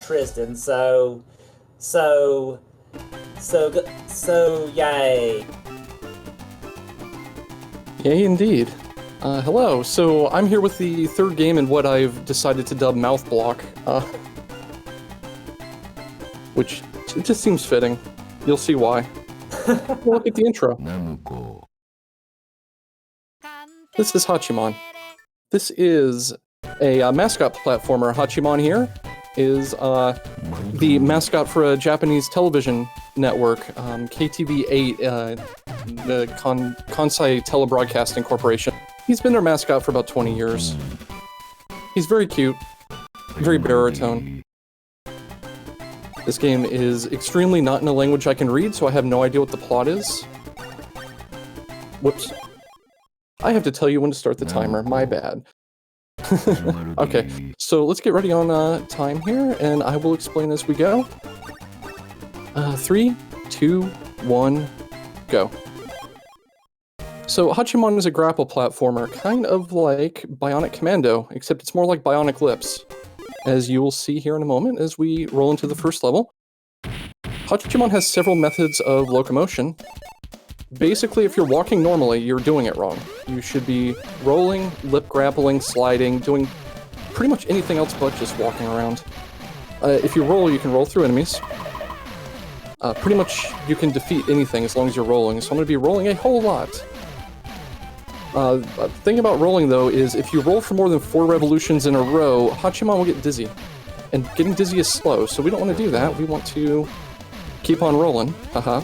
Trysdyn, so yay. Yay, indeed. Hello, so I'm here with the third game in what I've decided to dub Mouth Block, which it just seems fitting. You'll see why. Look at the intro. This is Hachiemon. This is a mascot platformer. Hachiemon here is the mascot for a Japanese television network, KTV8, the Kansai Telebroadcasting Corporation. He's been their mascot for about 20 years. He's very cute, very baritone. This game is extremely not in a language I can read, so I have no idea what the plot is. Whoops. I have to tell you when to start the timer, my bad. Okay, so let's get ready on time here, and I will explain as we go. 3, 2, 1, go. So Hachiemon is a grapple platformer, kind of like Bionic Commando, except it's more like Bionic Lips, as you will see here in a moment as we roll into the first level. Hachiemon has several methods of locomotion. Basically, if you're walking normally, you're doing it wrong. You should be rolling, lip grappling, sliding, doing pretty much anything else but just walking around. If you roll, you can roll through enemies. Pretty much, you can defeat anything as long as you're rolling, so I'm going to be rolling a whole lot. The thing about rolling, though, is if you roll for more than 4 revolutions in a row, Hachiemon will get dizzy. And getting dizzy is slow, so we don't want to do that. We want to keep on rolling. Haha.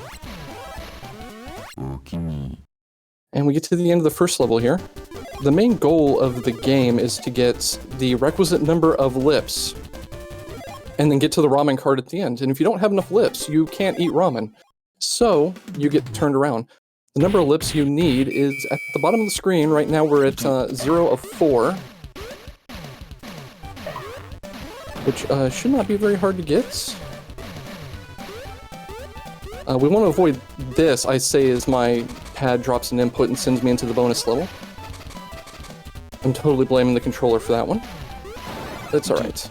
And we get to the end of the first level here. The main goal of the game is to get the requisite number of lips, and then get to the ramen cart at the end. And if you don't have enough lips, you can't eat ramen. So, you get turned around. The number of lips you need is at the bottom of the screen. Right now we're at 0 of 4. Which should not be very hard to get. We want to avoid this, I say, as my pad drops an input and sends me into the bonus level. I'm totally blaming the controller for that one. That's alright.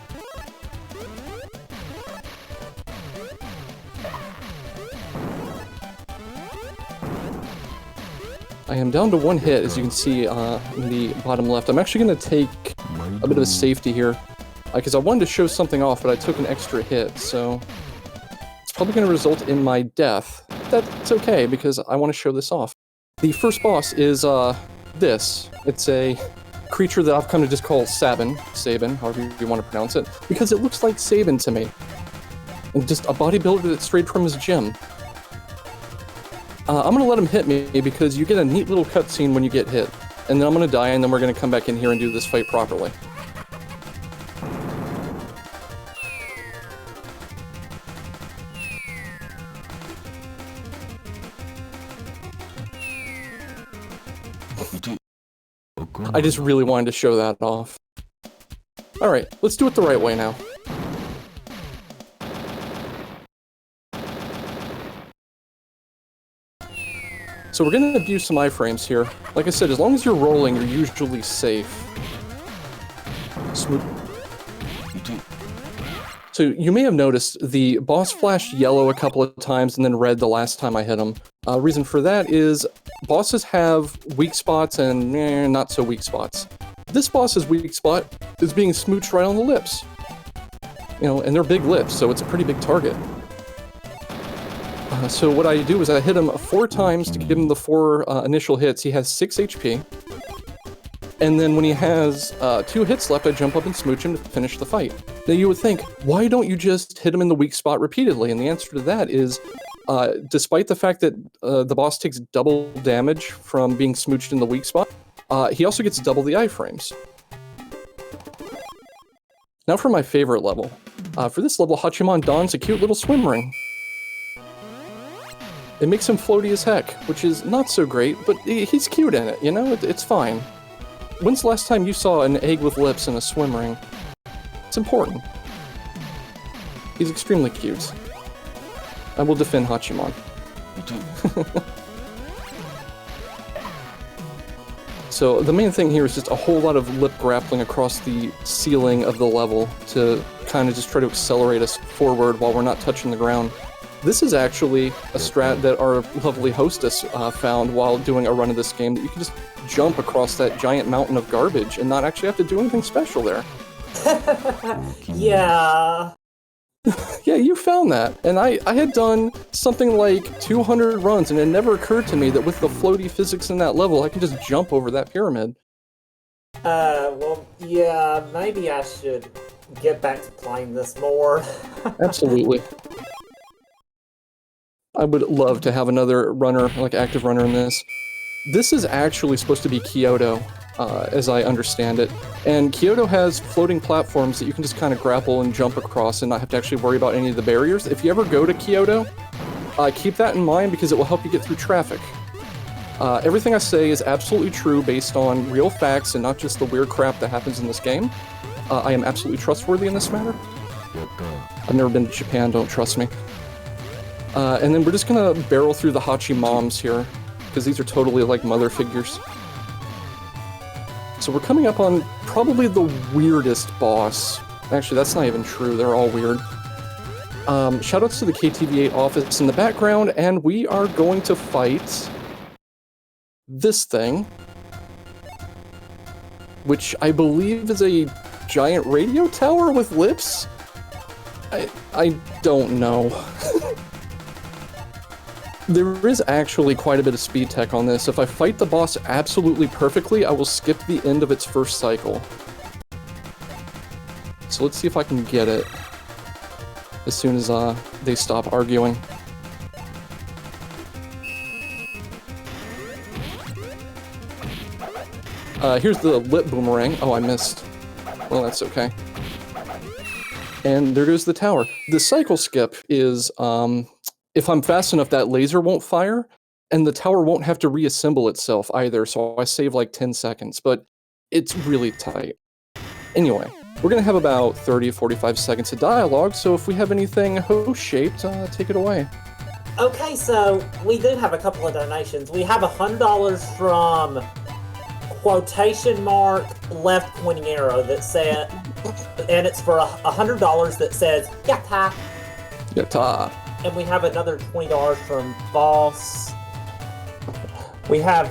I am down to 1 hit, as you can see in the bottom left. I'm actually going to take a bit of a safety here, because I wanted to show something off, but I took an extra hit, so it's probably going to result in my death. That's okay, because I want to show this off. The first boss is this. It's a creature that I've come to just call Sabin, however you want to pronounce it, because it looks like Sabin to me. And just a bodybuilder that strayed from his gym. I'm gonna let him hit me because you get a neat little cutscene when you get hit. And then I'm gonna die, and then we're gonna come back in here and do this fight properly. I just really wanted to show that off. Alright, let's do it the right way now. So we're going to abuse some iframes here. Like I said, as long as you're rolling, you're usually safe. Smooth. So you may have noticed the boss flashed yellow a couple of times and then red the last time I hit him. Reason for that is bosses have weak spots and not so weak spots. This boss's weak spot is being smooched right on the lips. You know, and they're big lips, so it's a pretty big target. So what I do is I hit him 4 times to give him the 4 initial hits. He has 6 HP. And then when he has 2 hits left, I jump up and smooch him to finish the fight. Now you would think, why don't you just hit him in the weak spot repeatedly? And the answer to that is, despite the fact that the boss takes double damage from being smooched in the weak spot, he also gets double the iframes. Now for my favorite level. For this level, Hachiemon dons a cute little swim ring. It makes him floaty as heck, which is not so great, but he's cute in it, you know? It's fine. When's the last time you saw an egg with lips in a swim ring? It's important. He's extremely cute. I will defend Hachiemon. So the main thing here is just a whole lot of lip grappling across the ceiling of the level to kind of just try to accelerate us forward while we're not touching the ground. This is actually a strat that our lovely hostess found while doing a run of this game, that you can just jump across that giant mountain of garbage and not actually have to do anything special there. Yeah. Yeah, you found that. And I had done something like 200 runs, and it never occurred to me that with the floaty physics in that level, I can just jump over that pyramid. Well, yeah, maybe I should get back to playing this more. Absolutely. I would love to have another runner, like active runner in this. This is actually supposed to be Kyoto, as I understand it. And Kyoto has floating platforms that you can just kind of grapple and jump across and not have to actually worry about any of the barriers. If you ever go to Kyoto, keep that in mind because it will help you get through traffic. Everything I say is absolutely true based on real facts and not just the weird crap that happens in this game. I am absolutely trustworthy in this matter. I've never been to Japan, don't trust me. And then we're just gonna barrel through the Hachiemons here, because these are totally like mother figures. So we're coming up on probably the weirdest boss. Actually, that's not even true, they're all weird. Shoutouts to the KTV8 office in the background, and we are going to fight this thing, which I believe is a giant radio tower with lips? I don't know. There is actually quite a bit of speed tech on this. If I fight the boss absolutely perfectly, I will skip the end of its first cycle. So let's see if I can get it as soon as they stop arguing. Here's the lip boomerang. Oh, I missed. Well, that's okay. And there goes the tower. The cycle skip is, if I'm fast enough, that laser won't fire, and the tower won't have to reassemble itself either, so I save like 10 seconds, but it's really tight. Anyway, we're gonna have about 30 to 45 seconds of dialogue, so if we have anything host-shaped, take it away. Okay, so we do have a couple of donations. We have $100 from quotation mark left pointing arrow that said, and it's for $100 that says yatta. Yatta. And we have another $20 from Boss. We have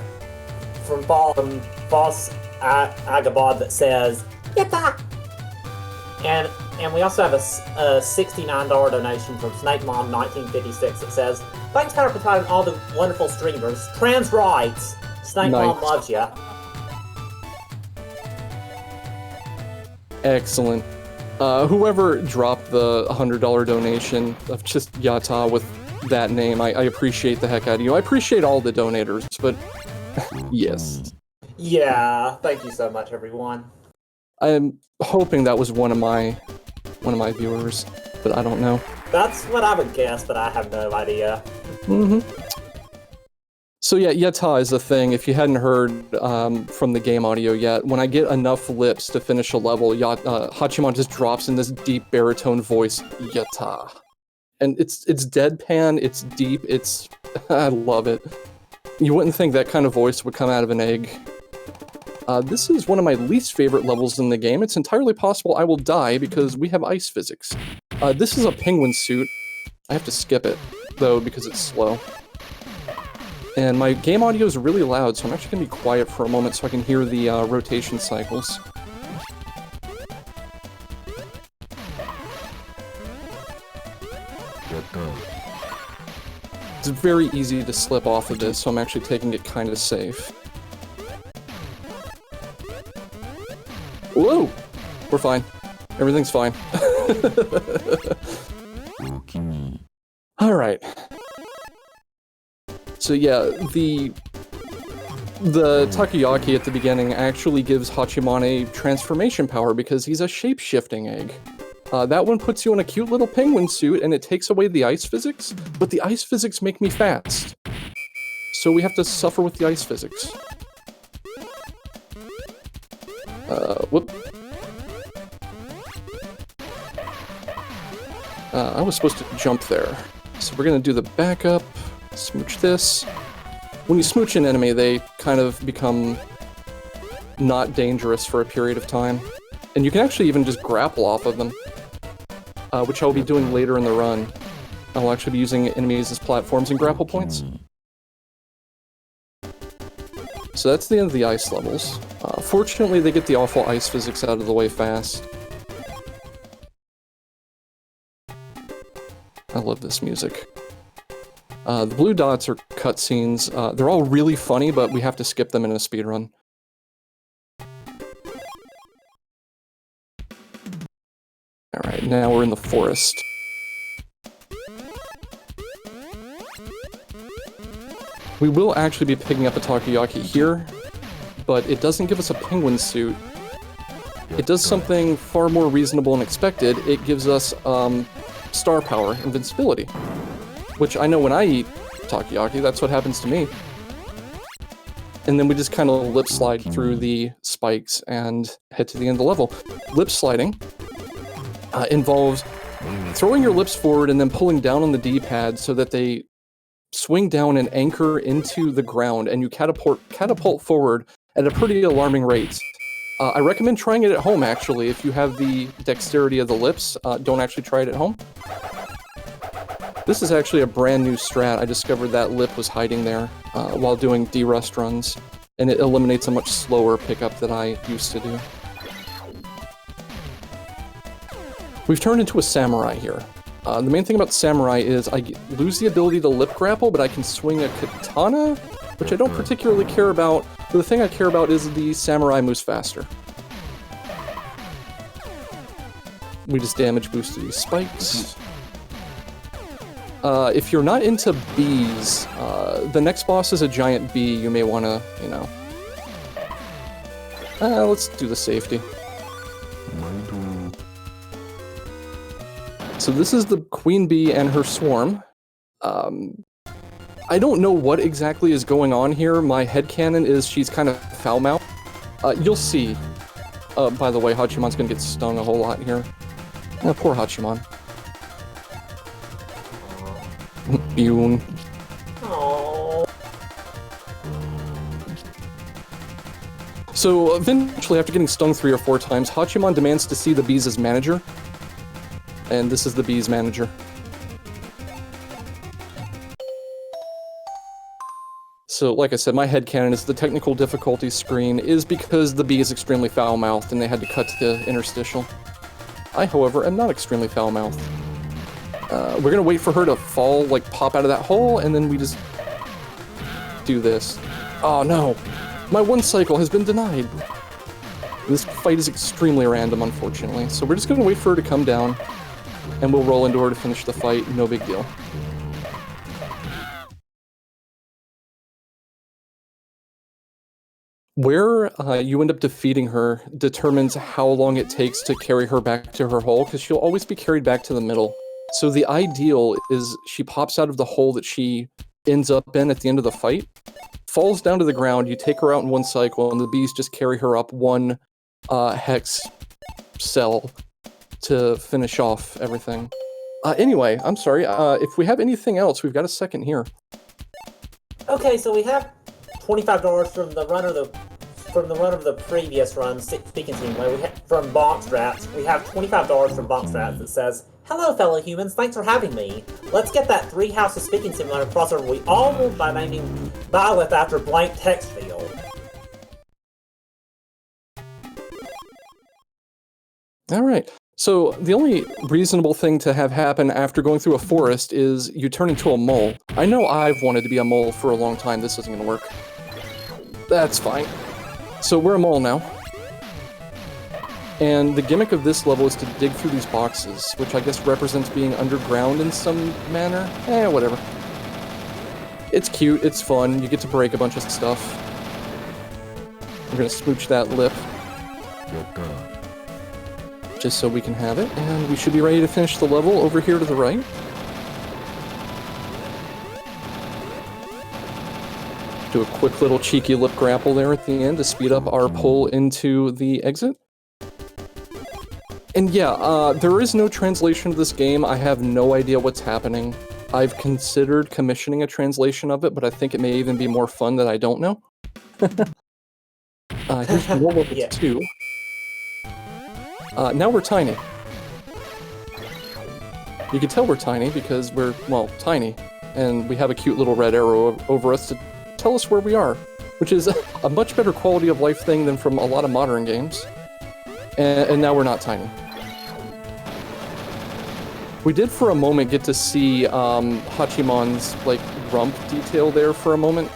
from Boss Agabod that says yatta. And we also have a $69 donation from Snake Mom 1956 that says, thanks for providing all the wonderful streamers. Trans rights. Snake Mom loves ya. Excellent. Whoever dropped the $100 donation of just Yatta with that name, I appreciate the heck out of you. I appreciate all the donators, but yes. Yeah, thank you so much, everyone. I'm hoping that was one of my viewers, but I don't know. That's what I would guess, but I have no idea. Mm-hmm. So yeah, Yatta is a thing. If you hadn't heard from the game audio yet, when I get enough lips to finish a level, Hachiemon just drops in this deep baritone voice, Yatta. And it's deadpan, it's deep, I love it. You wouldn't think that kind of voice would come out of an egg. This is one of my least favorite levels in the game. It's entirely possible I will die because we have ice physics. This is a penguin suit. I have to skip it, though, because it's slow. And my game audio is really loud, so I'm actually going to be quiet for a moment so I can hear the rotation cycles. It's very easy to slip off of this, so I'm actually taking it kind of safe. Whoa! We're fine. Everything's fine. Alright. So yeah, the Takoyaki at the beginning actually gives Hachiemon a transformation power because he's a shape-shifting egg. That one puts you in a cute little penguin suit and it takes away the ice physics, but the ice physics make me fast. So we have to suffer with the ice physics. Whoop. I was supposed to jump there. So we're gonna do the backup, smooch this. When you smooch an enemy, they kind of become not dangerous for a period of time. And you can actually even just grapple off of them. which I'll be doing later in the run. I'll actually be using enemies as platforms and grapple points. So that's the end of the ice levels. Fortunately, they get the awful ice physics out of the way fast. I love this music. The blue dots are cutscenes. They're all really funny, but we have to skip them in a speedrun. Alright, now we're in the forest. We will actually be picking up a takoyaki here, but it doesn't give us a penguin suit. It does something far more reasonable and expected. It gives us star power, invincibility. Which I know when I eat takoyaki, that's what happens to me. And then we just kind of lip slide through the spikes and head to the end of the level. Lip sliding involves throwing your lips forward and then pulling down on the D-pad so that they swing down and anchor into the ground, and you catapult forward at a pretty alarming rate. I recommend trying it at home, actually, if you have the dexterity of the lips. Don't actually try it at home. This is actually a brand new strat. I discovered that lip was hiding there while doing D-Rust runs, and it eliminates a much slower pickup than I used to do. We've turned into a samurai here. The main thing about samurai is I lose the ability to lip grapple, but I can swing a katana, which I don't particularly care about. But the thing I care about is the samurai moves faster. We just damage boosted these spikes. If you're not into bees, the next boss is a giant bee. You may want to, you know... let's do the safety. So this is the queen bee and her swarm. I don't know what exactly is going on here. My headcanon is she's kind of foul-mouthed. You'll see. By the way, Hachiemon's gonna get stung a whole lot here. Poor Hachiemon. Bune. Aww. So eventually, after getting stung 3 or 4 times, Hachiemon demands to see the bees as manager. And this is the bees manager. So, like I said, my headcanon is the technical difficulty screen is because the bee is extremely foul-mouthed and they had to cut to the interstitial. I, however, am not extremely foul-mouthed. We're gonna wait for her to fall, like, pop out of that hole, and then we just do this. Oh no! My one cycle has been denied! This fight is extremely random, unfortunately, so we're just gonna wait for her to come down, and we'll roll into her to finish the fight, no big deal. Where you end up defeating her determines how long it takes to carry her back to her hole, because she'll always be carried back to the middle. So the ideal is she pops out of the hole that she ends up in at the end of the fight, falls down to the ground, you take her out in one cycle, and the bees just carry her up one hex cell to finish off everything. Anyway, I'm sorry, if we have anything else, we've got a second here. Okay, so we have $25 from the runner of the previous run, speaking team way. We from Boxrats. We have $25 from Boxrats that says, "Hello, fellow humans. Thanks for having me. Let's get that 3 Houses Speaking Simulator crossover we all moved by naming Byleth after blank text field." All right. So the only reasonable thing to have happen after going through a forest is you turn into a mole. I know I've wanted to be a mole for a long time. This isn't going to work. That's fine. So we're a mole now. And the gimmick of this level is to dig through these boxes, which I guess represents being underground in some manner. Whatever. It's cute, it's fun, you get to break a bunch of stuff. We're gonna smooch that lip. Just so we can have it, and we should be ready to finish the level over here to the right. Do a quick little cheeky lip grapple there at the end to speed up our pull into the exit. And yeah, there is no translation of this game. I have no idea what's happening. I've considered commissioning a translation of it, but I think it may even be more fun that I don't know. Here's World War II. Now we're tiny. You can tell we're tiny because we're, well, tiny. And we have a cute little red arrow over us to tell us where we are, which is a much better quality of life thing than from a lot of modern games. And now we're not tiny. We did for a moment get to see Hachiemon's like rump detail there for a moment.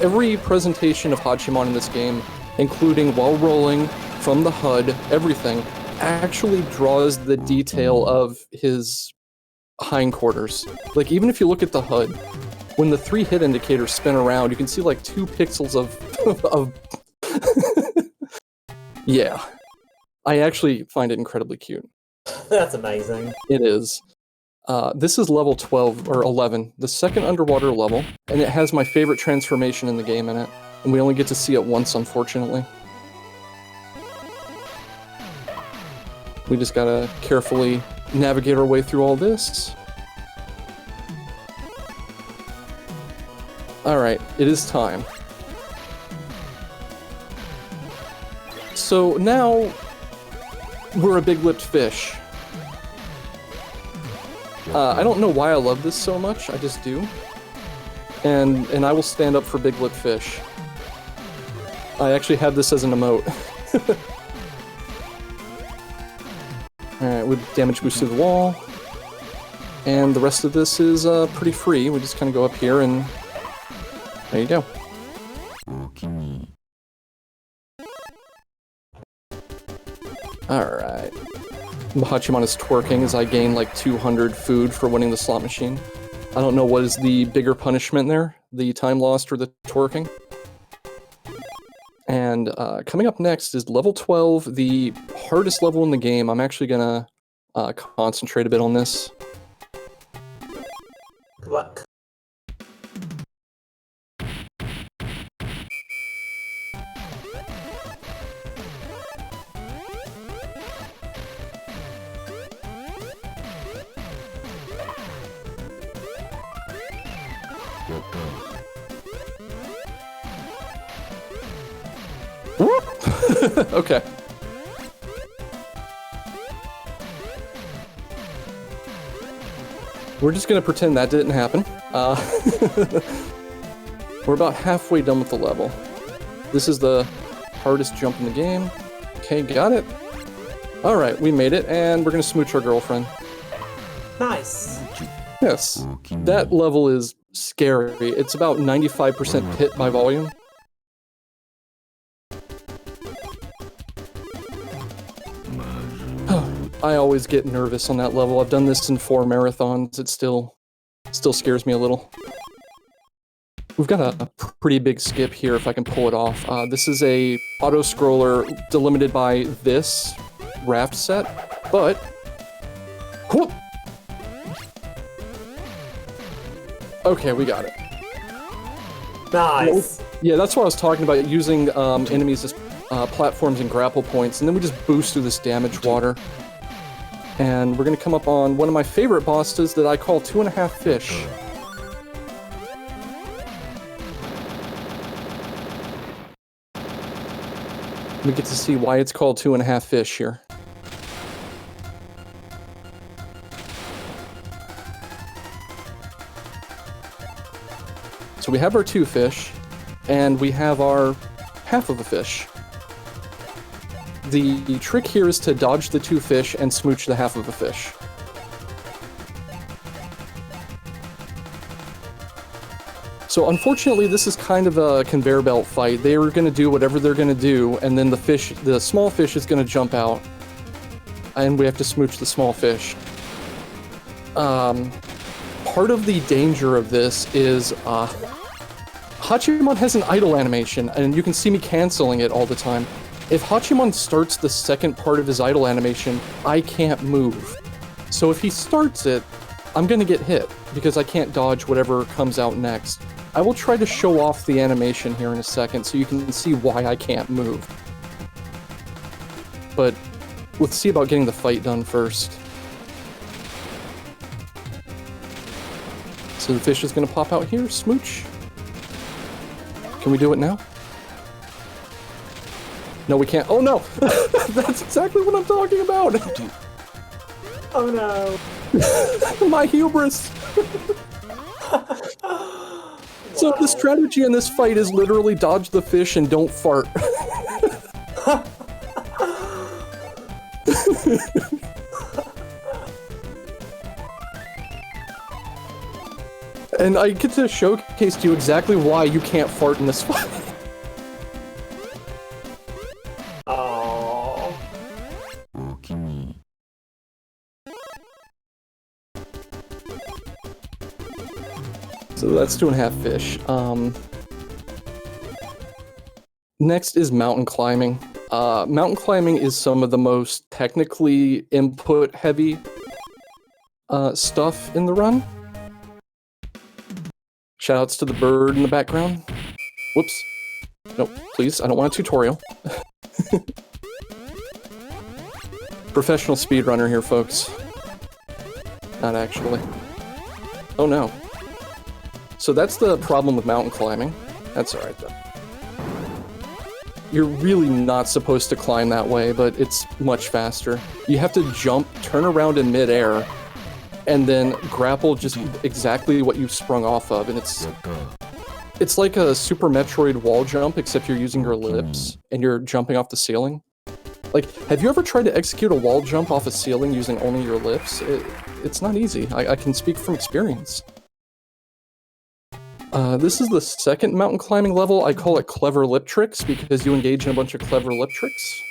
Every presentation of Hachiemon in this game, including while rolling, from the HUD, everything, actually draws the detail of his hindquarters. Like, even if you look at the HUD, when the 3 hit indicators spin around, you can see like 2 pixels of yeah. I actually find it incredibly cute. That's amazing. It is. This is level 12, or 11, the second underwater level, and it has my favorite transformation in the game in it, and we only get to see it once, unfortunately. We just gotta carefully navigate our way through all this. Alright, it is time. So now, we're a big-lipped fish. I don't know why I love this so much, I just do. And I will stand up for big-lipped fish. I actually have this as an emote. Alright, we damage boost to the wall. And the rest of this is pretty free. We just kind of go up here and there you go. Alright. Hachiemon is twerking as I gain like 200 food for winning the slot machine. I don't know what is the bigger punishment there, the time lost or the twerking. And coming up next is level 12, the hardest level in the game. I'm actually gonna concentrate a bit on this. Good luck. Okay. We're just gonna pretend that didn't happen. We're about halfway done with the level. This is the hardest jump in the game. Okay, got it. Alright, we made it, and we're gonna smooch our girlfriend. Nice. Yes. That level is scary. It's about 95% hit by volume. I always get nervous on that level. I've done this in 4 marathons. It still scares me a little. We've got a pretty big skip here if I can pull it off. This is a auto-scroller delimited by this raft set, but... Whoop! Okay, we got it. Nice. Yeah, that's what I was talking about, using enemies as platforms and grapple points, and then we just boost through this damaged water. And we're gonna come up on one of my favorite bosses that I call 2.5 Fish. We get to see why it's called 2.5 Fish here. So we have our 2 fish, and we have our half of a fish. The trick here is to dodge the 2 fish and smooch the half of a fish. So unfortunately, this is kind of a conveyor belt fight. They are going to do whatever they're going to do, and then the small fish is going to jump out, and we have to smooch the small fish. Part of the danger of this is Hachiemon has an idle animation, and you can see me canceling it all the time. If Hachiemon starts the second part of his idle animation, I can't move. So if he starts it, I'm gonna get hit, because I can't dodge whatever comes out next. I will try to show off the animation here in a second so you can see why I can't move. But let's see about getting the fight done first. So the fish is gonna pop out here, smooch. Can we do it now? No, we can't. Oh no! That's exactly what I'm talking about! Oh no. My hubris. So the strategy in this fight is literally dodge the fish and don't fart. And I get to showcase to you exactly why you can't fart in this fight. Oh. So that's 2.5 fish. Next is mountain climbing. Mountain climbing is some of the most technically input-heavy stuff in the run. Shoutouts to the bird in the background. Whoops. Nope, please, I don't want a tutorial. Professional speedrunner here, folks. Not actually. Oh no. So that's the problem with mountain climbing. That's alright though. You're really not supposed to climb that way, but it's much faster. You have to jump, turn around in midair, and then grapple just exactly what you sprung off of, and it's like a Super Metroid wall jump, except you're using your lips, and you're jumping off the ceiling. Like, have you ever tried to execute a wall jump off a ceiling using only your lips? It's not easy. I can speak from experience. This is the second mountain climbing level. I call it Clever Lip Tricks, because you engage in a bunch of clever lip tricks.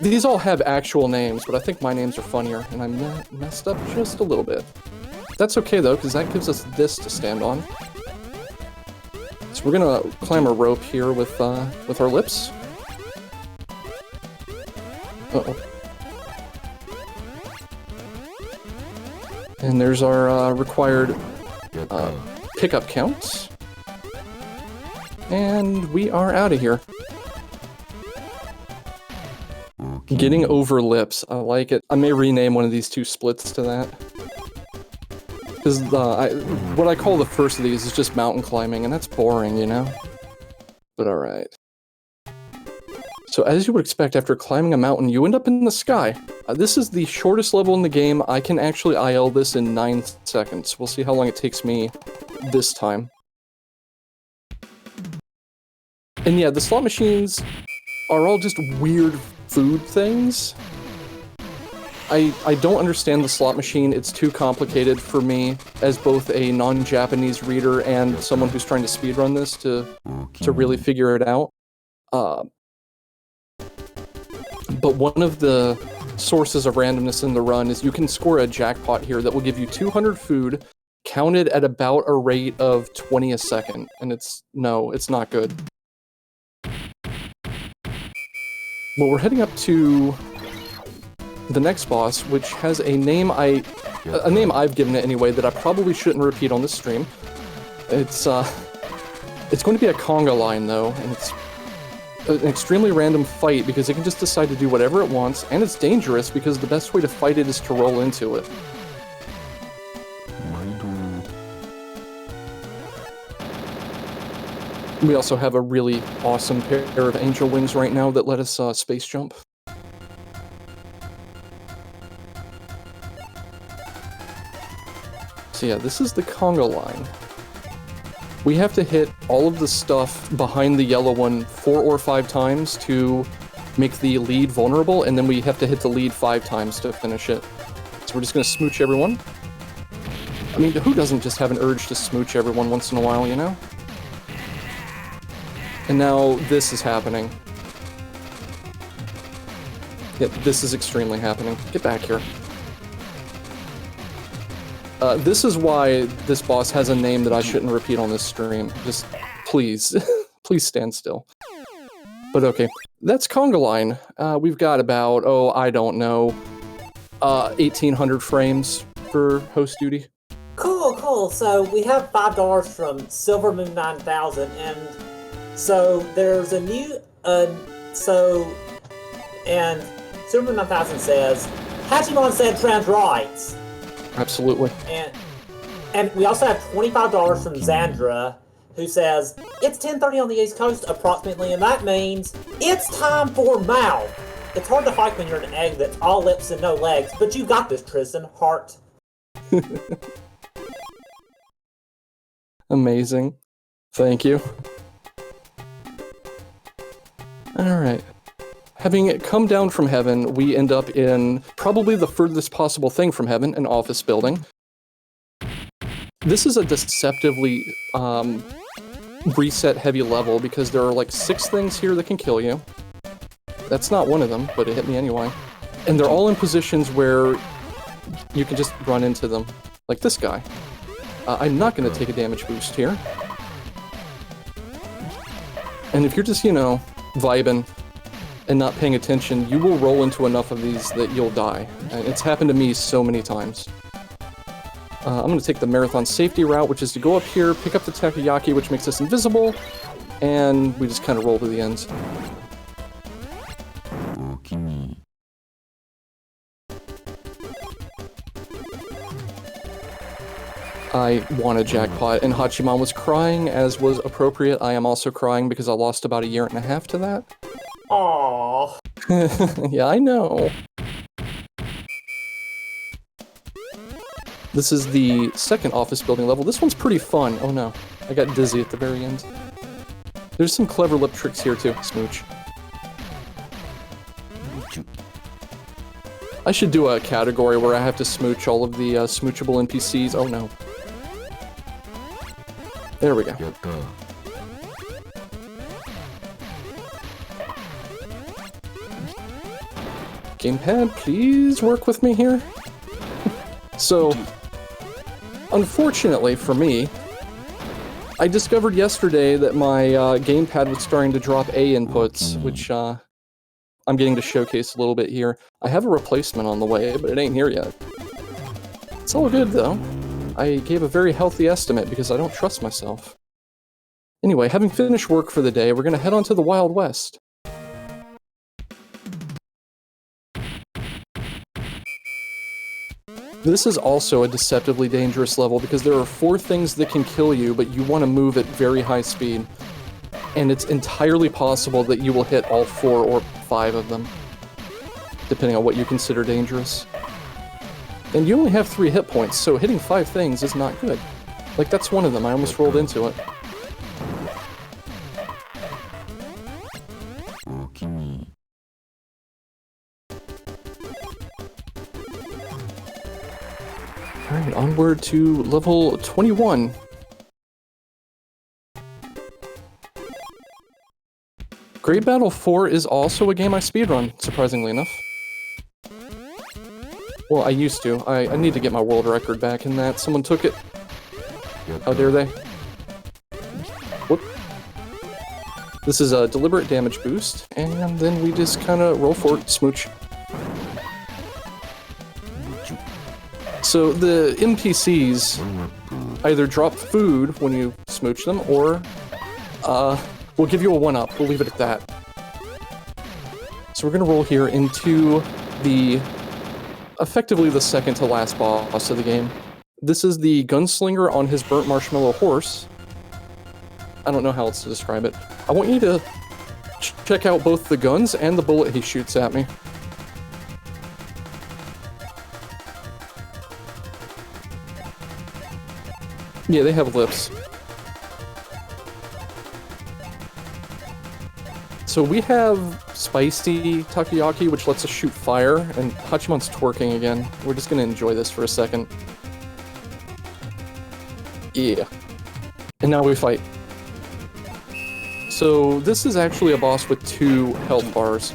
These all have actual names, but I think my names are funnier, and I messed up just a little bit. That's okay though, because that gives us this to stand on. So we're gonna climb a rope here with our lips. Uh-oh. And there's our required pickup counts. And we are out of here. Getting over lips, I like it. I may rename one of these two splits to that. Because what I call the first of these is just mountain climbing, and that's boring, you know? But alright. So as you would expect, after climbing a mountain, you end up in the sky. This is the shortest level in the game. I can actually IL this in 9 seconds. We'll see how long it takes me this time. And yeah, the slot machines are all just weird food things. I don't understand the slot machine. It's too complicated for me as both a non-Japanese reader and someone who's trying to speedrun this to really figure it out. But one of the sources of randomness in the run is you can score a jackpot here that will give you 200 food counted at about a rate of 20 a second. And it's not good. Well, we're heading up to the next boss, which has a name I've given it anyway that I probably shouldn't repeat on this stream. It's going to be a conga line though, and it's an extremely random fight because it can just decide to do whatever it wants, and it's dangerous because the best way to fight it is to roll into it. We also have a really awesome pair of angel wings right now that let us space jump. So yeah, this is the conga line. We have to hit all of the stuff behind the yellow one 4 or 5 times to make the lead vulnerable, and then we have to hit the lead 5 times to finish it. So we're just gonna smooch everyone. I mean, who doesn't just have an urge to smooch everyone once in a while, you know? And now this is happening. Yeah, this is extremely happening. Get back here. This is why this boss has a name that I shouldn't repeat on this stream. Just, please, please stand still. But okay, that's conga line. We've got about, I don't know, 1,800 frames for host duty. Cool. So we have $5 from Silvermoon 9000, and so there's a new, and Silvermoon 9000 says, Hachiemon said trans rights. Absolutely. And we also have $25 from Xandra, who says, it's 10:30 on the East Coast approximately, and that means it's time for Mao. It's hard to fight when you're an egg that's all lips and no legs, but you got this, Trysdyn. Heart. Amazing. Thank you. Alright. Having come down from heaven, we end up in probably the furthest possible thing from heaven, an office building. This is a deceptively reset heavy level because there are like 6 things here that can kill you. That's not one of them, but it hit me anyway. And they're all in positions where you can just run into them, like this guy. I'm not going to take a damage boost here. And if you're just, you know, vibing and not paying attention, you will roll into enough of these that you'll die. And it's happened to me so many times. I'm going to take the marathon safety route, which is to go up here, pick up the takoyaki, which makes us invisible, and we just kind of roll to the ends. I won a jackpot, and Hachiemon was crying, as was appropriate. I am also crying because I lost about 1.5 years to that. Aww. Yeah, I know. This is the second office building level. This one's pretty fun. Oh no, I got dizzy at the very end. There's some clever lip tricks here too, Smooch. I should do a category where I have to smooch all of the smoochable NPCs. Oh no. There we go. Gamepad, please work with me here. So, unfortunately for me, I discovered yesterday that my gamepad was starting to drop A inputs, which I'm getting to showcase a little bit here. I have a replacement on the way, but it ain't here yet. It's all good though. I gave a very healthy estimate because I don't trust myself. Anyway, having finished work for the day, we're gonna head on to the Wild West. This is also a deceptively dangerous level because there are 4 things that can kill you, but you want to move at very high speed. And it's entirely possible that you will hit all 4 or 5 of them, depending on what you consider dangerous. And you only have 3 hit points, so hitting 5 things is not good. Like, that's one of them. I almost rolled into it. Alright, onward to level 21. Great Battle 4 is also a game I speedrun, surprisingly enough. Well, I used to. I need to get my world record back in that. Someone took it. How dare they? Whoop. This is a deliberate damage boost, and then we just kind of roll for it, smooch. So the NPCs either drop food when you smooch them, or we'll give you a 1-up. We'll leave it at that. So we're gonna roll here into effectively the second to last boss of the game. This is the gunslinger on his burnt marshmallow horse. I don't know how else to describe it. I want you to check out both the guns and the bullet he shoots at me. Yeah, they have lips. So we have spicy takoyaki, which lets us shoot fire, and Hachiemon's twerking again. We're just gonna enjoy this for a second. Yeah. And now we fight. So this is actually a boss with 2 health bars.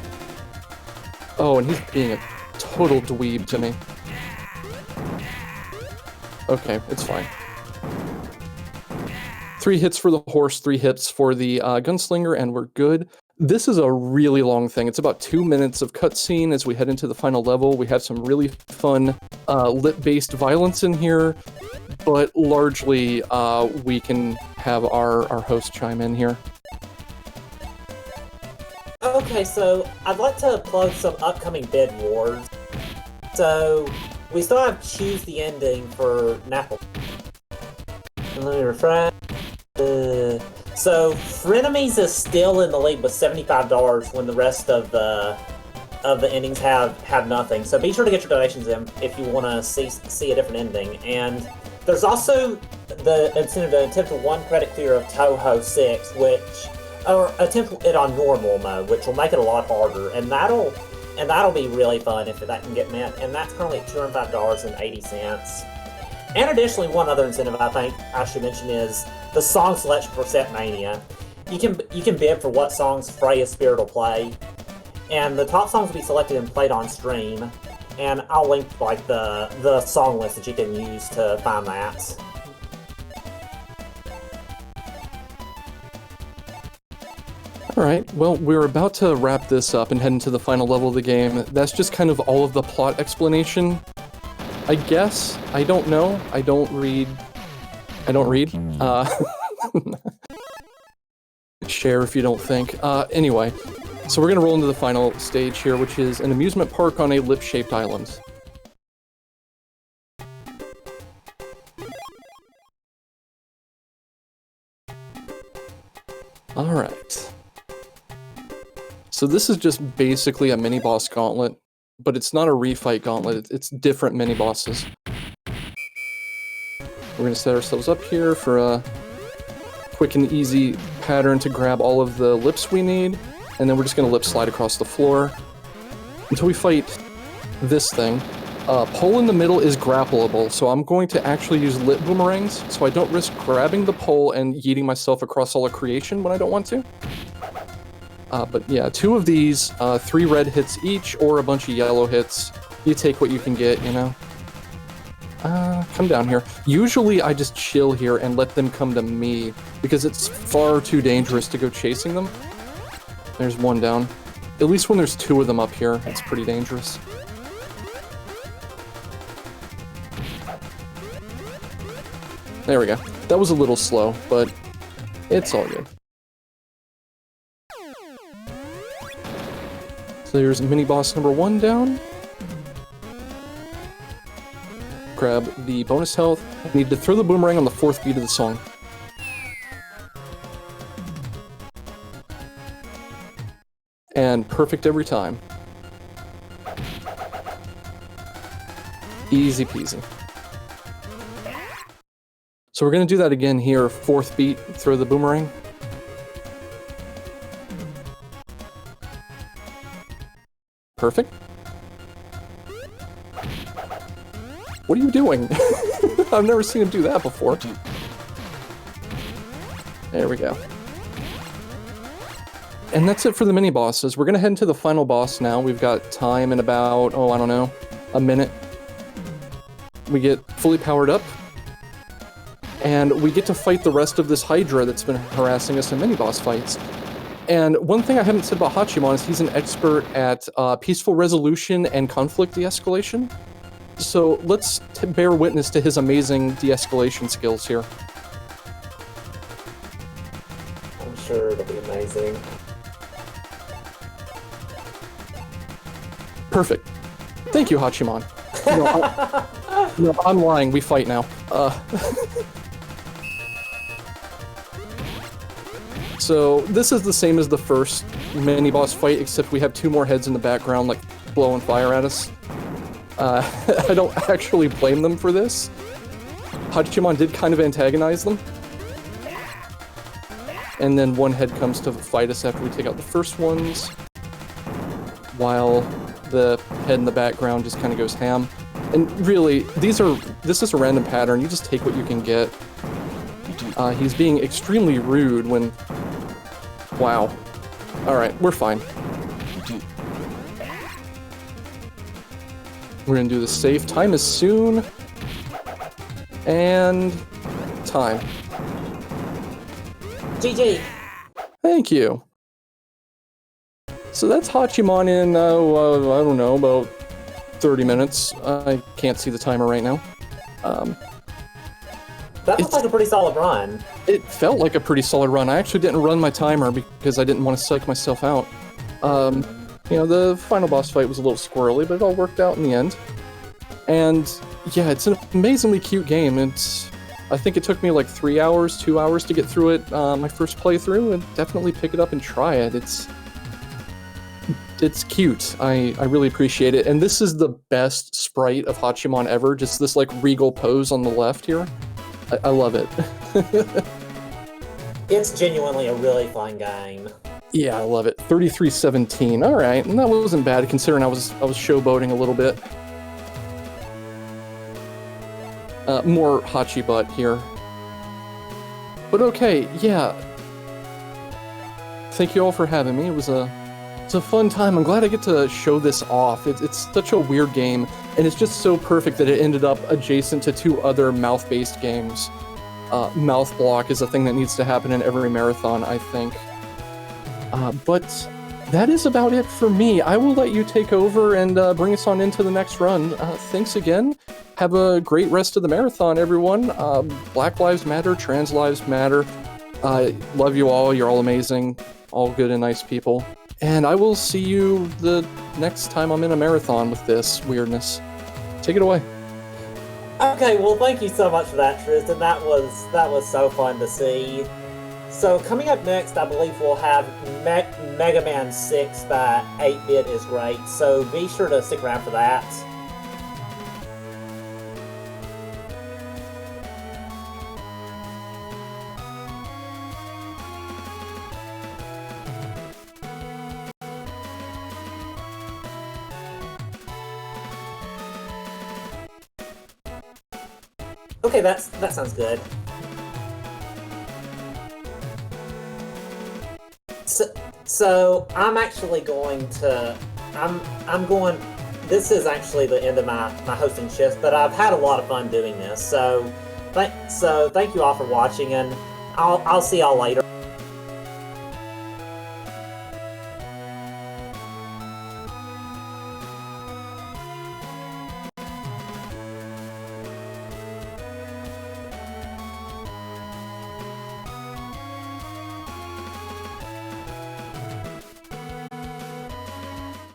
Oh, and he's being a total dweeb to me. Okay, it's fine. 3 hits for the horse, 3 hits for the gunslinger, and we're good. This is a really long thing. It's about 2 minutes of cutscene as we head into the final level. We have some really fun lip-based violence in here, but largely we can have our host chime in here. Okay, so I'd like to plug some upcoming bid wars. So we still have Choose the Ending for Napple. Let me refresh. So Frenemies is still in the lead with $75 when the rest of the of the endings have nothing. So be sure to get your donations in if you want to see a different ending. And there's also the incentive to attempt a 1 credit clear of Touhou 6, or attempt it on normal mode, which will make it a lot harder, and that'll be really fun if that can get met. And that's currently at $205.80. And additionally, one other incentive I think I should mention is the song selection for Set Mania. You can bid for what songs Freya's Spirit will play, and the top songs will be selected and played on stream. And I'll link like the song list that you can use to find that. Alright, well, we're about to wrap this up and head into the final level of the game. That's just kind of all of the plot explanation. I guess. I don't know. I don't read. Share if you don't think. Anyway, so we're gonna roll into the final stage here, which is an amusement park on a lip-shaped island. Alright. So this is just basically a mini-boss gauntlet, but it's not a refight gauntlet, it's different mini-bosses. We're gonna set ourselves up here for a quick and easy pattern to grab all of the lips we need, and then we're just gonna lip slide across the floor until we fight this thing. Pole in the middle is grappleable, so I'm going to actually use lip boomerangs, so I don't risk grabbing the pole and yeeting myself across all of creation when I don't want to. But yeah, 2 of these, 3 red hits each, or a bunch of yellow hits. You take what you can get, you know? Come down here. Usually I just chill here and let them come to me, because it's far too dangerous to go chasing them. There's 1 down. At least when there's 2 of them up here, it's pretty dangerous. There we go. That was a little slow, but it's all good. So there's mini-boss number 1 down. Grab the bonus health. I need to throw the boomerang on the 4th beat of the song. And perfect every time. Easy peasy. So we're gonna do that again here, 4th beat, throw the boomerang. Perfect. What are you doing? I've never seen him do that before. There we go. And that's it for the mini-bosses. We're gonna head into the final boss now. We've got time in about, oh, I don't know, a minute. We get fully powered up. And we get to fight the rest of this Hydra that's been harassing us in mini-boss fights. And one thing I haven't said about Hachiemon is he's an expert at peaceful resolution and conflict de-escalation. So let's bear witness to his amazing de-escalation skills here. I'm sure it'll be amazing. Perfect. Thank you, Hachiemon. No, I'm lying. We fight now. So this is the same as the first mini-boss fight, except we have 2 more heads in the background, like, blowing fire at us. I don't actually blame them for this. Hachiemon did kind of antagonize them. And then 1 head comes to fight us after we take out the first ones, while the head in the background just kind of goes ham. And really, this is a random pattern. You just take what you can get. He's being extremely rude when... Wow. Alright, we're fine. We're gonna do this safe. Time is soon. And... time. GG! Thank you. So that's Hachiemon in, I don't know, about 30 minutes. I can't see the timer right now. That looks like a pretty solid run. It felt like a pretty solid run. I actually didn't run my timer because I didn't want to psych myself out. You know, the final boss fight was a little squirrely, but it all worked out in the end. And yeah, it's an amazingly cute game. I think it took me like 3 hours, 2 hours to get through it, my first playthrough, and definitely pick it up and try it. it's cute. I really appreciate it. And this is the best sprite of Hachiemon ever. Just this like regal pose on the left here. I love it. It's genuinely a really fun game. Yeah, I love it. 3317. All right, and that wasn't bad considering I was showboating a little bit. More Hachi butt here. But okay, yeah. Thank you all for having me. It's a fun time. I'm glad I get to show this off. It's such a weird game, and it's just so perfect that it ended up adjacent to 2 other mouth-based games. Mouth block is a thing that needs to happen in every marathon, I think. But that is about it for me. I will let you take over and bring us on into the next run. Thanks again. Have a great rest of the marathon, everyone. Black Lives Matter, Trans Lives Matter. Love you all. You're all amazing. All good and nice people. And I will see you the next time I'm in a marathon with this weirdness. Take it away. Okay, well, thank you so much for that, Trysdyn. That was so fun to see. So coming up next, I believe we'll have Mega Man 6 by 8-Bit is Great. So be sure to stick around for that. Okay, that sounds good. So I'm actually going to this is actually the end of my hosting shift, but I've had a lot of fun doing this. So thank you all for watching, and I'll see y'all later.